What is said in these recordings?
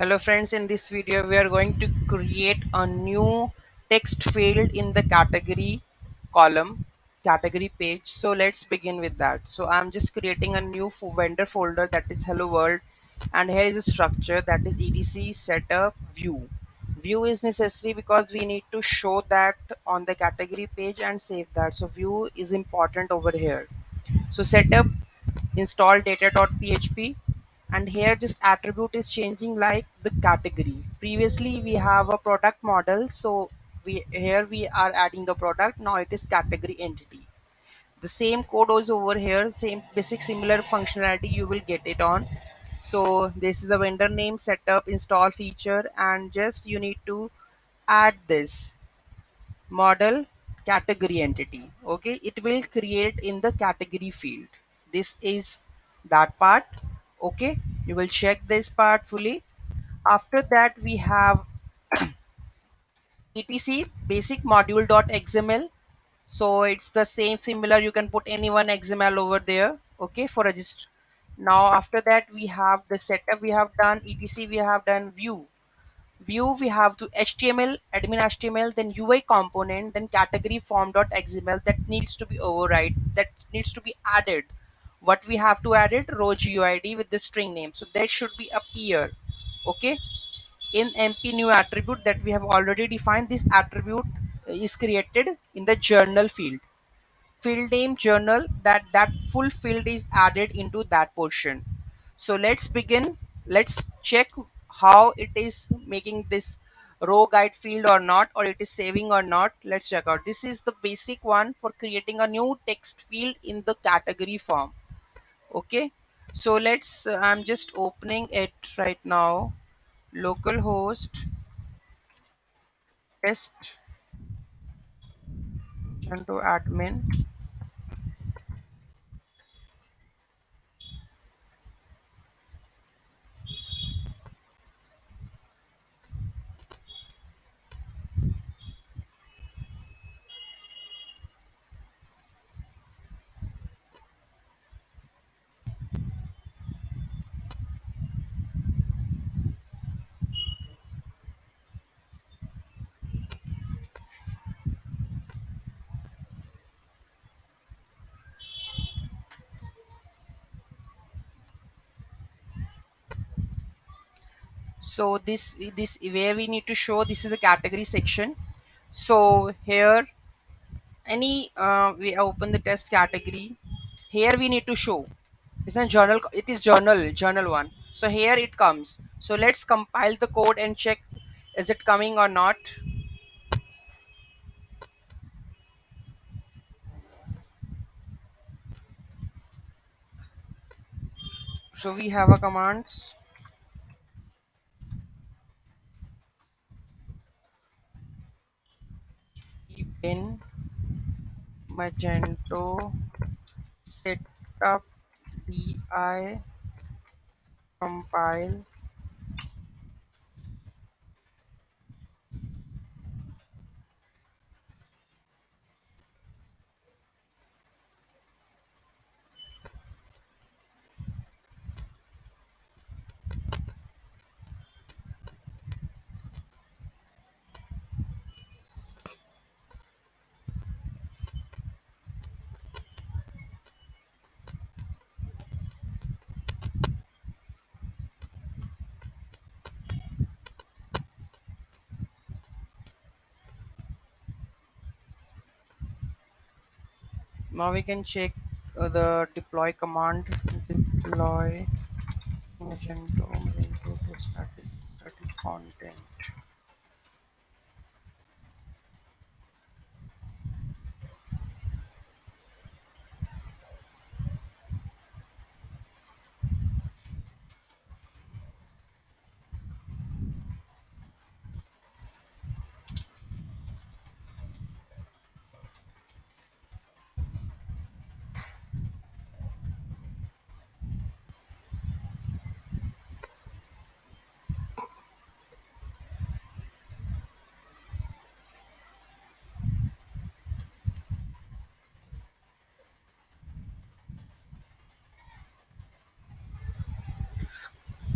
Hello friends, in this video we are going to create a new text field in the category column, category page. So let's begin with that. So I'm just creating a new vendor folder that is hello world, and here is a structure that is etc setup view. View is necessary because we need to show that on the category page and save that. So view is important over here. So setup install data.php, and here this attribute is changing like the category. Previously we have a product model, so we are adding the product. Now it is category entity. The same code also over here, same basic similar functionality you will get it on. So this is a vendor name setup install feature, and just you need to add this model category entity. Okay, it will create in the category field. This is that part. Okay, you will check this part fully. After that we have etc basic module.xml. So it's the same similar, you can put any one xml over there. Okay, for register. Now after that we have the setup, we have done etc, we have done view, we have to html admin html, then ui component, then category form.xml that needs to be override, that needs to be added. What we have to add it, row guid with the string name, so that should be up here. Okay, in mp new attribute that we have already defined, this attribute is created in the journal field name journal, that full field is added into that portion. So let's begin. Let's check how it is making this row guide field or not, or it is saving or not. Let's check out. This is the basic one for creating a new text field in the category form. Okay, so let's I'm just opening it right now. Localhost test to admin. So this where we need to show, this is a category section. So here any we open the test category. Here we need to show it's a journal, it is journal one. So here it comes. So let's compile the code and check is it coming or not. So we have a commands in magento setup di compile. Now we can check the deploy command. Deploy magento to static content.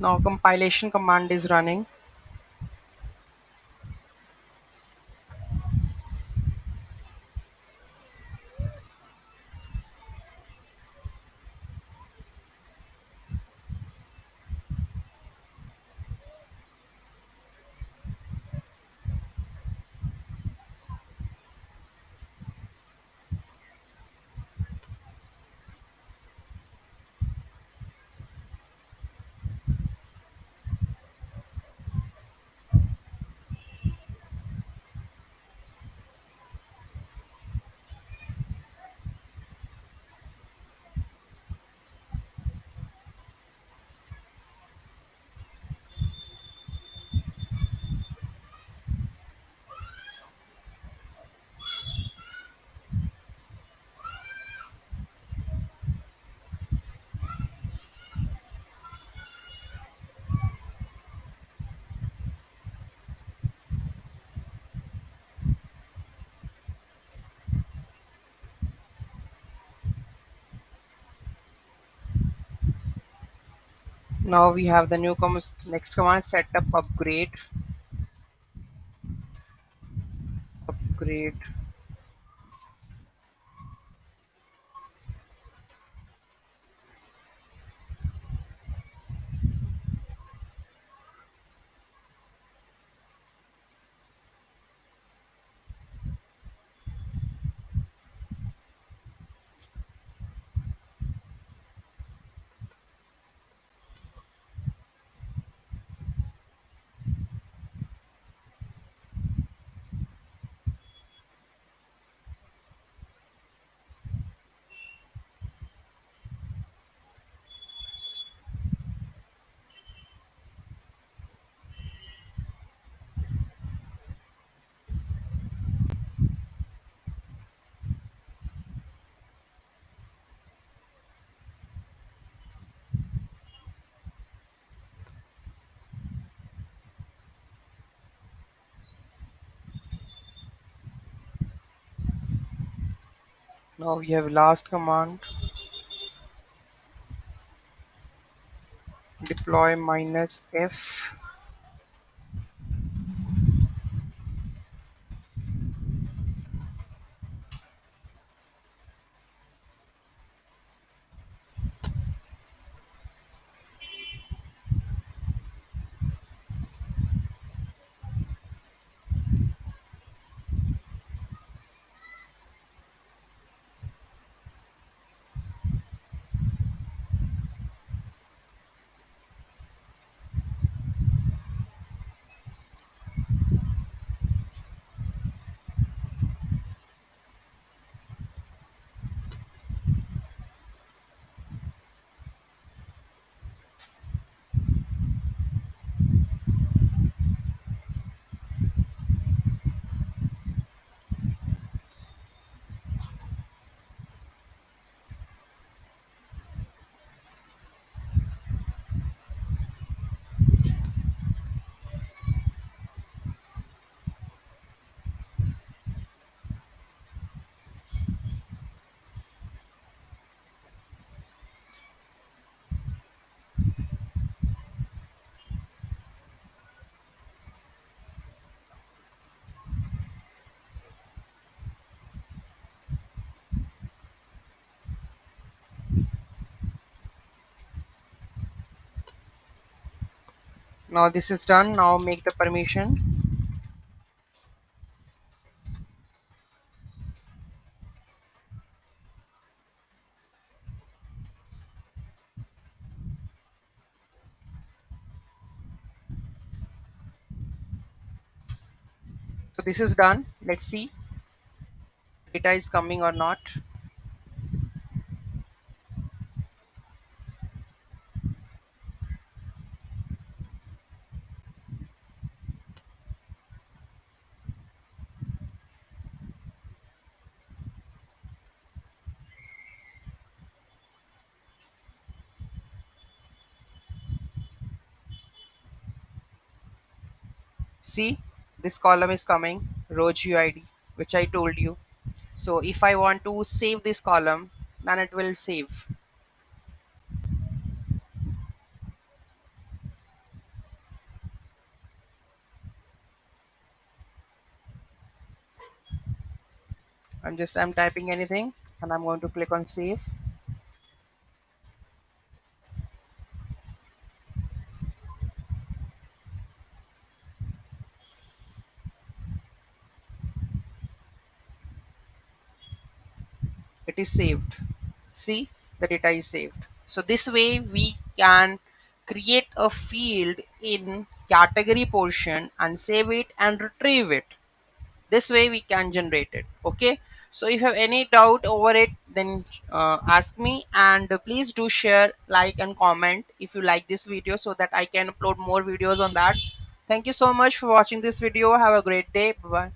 Now compilation command is running. Now we have the new next command, setup upgrade. Upgrade. Now we have last command, deploy minus F. Now this is done. Now make the permission. So this is done. Let's see data is coming or not. See, this column is coming, row GUID, which I told you. So if I want to save this column, then it will save. I'm typing anything and I'm going to click on save. It is saved. See, the data is saved. So this way we can create a field in category portion and save it and retrieve it. This way we can generate it. Okay, so if you have any doubt over it, then ask me, and please do share, like and comment if you like this video, so that I can upload more videos on that. Thank you so much for watching this video. Have a great day. Bye bye.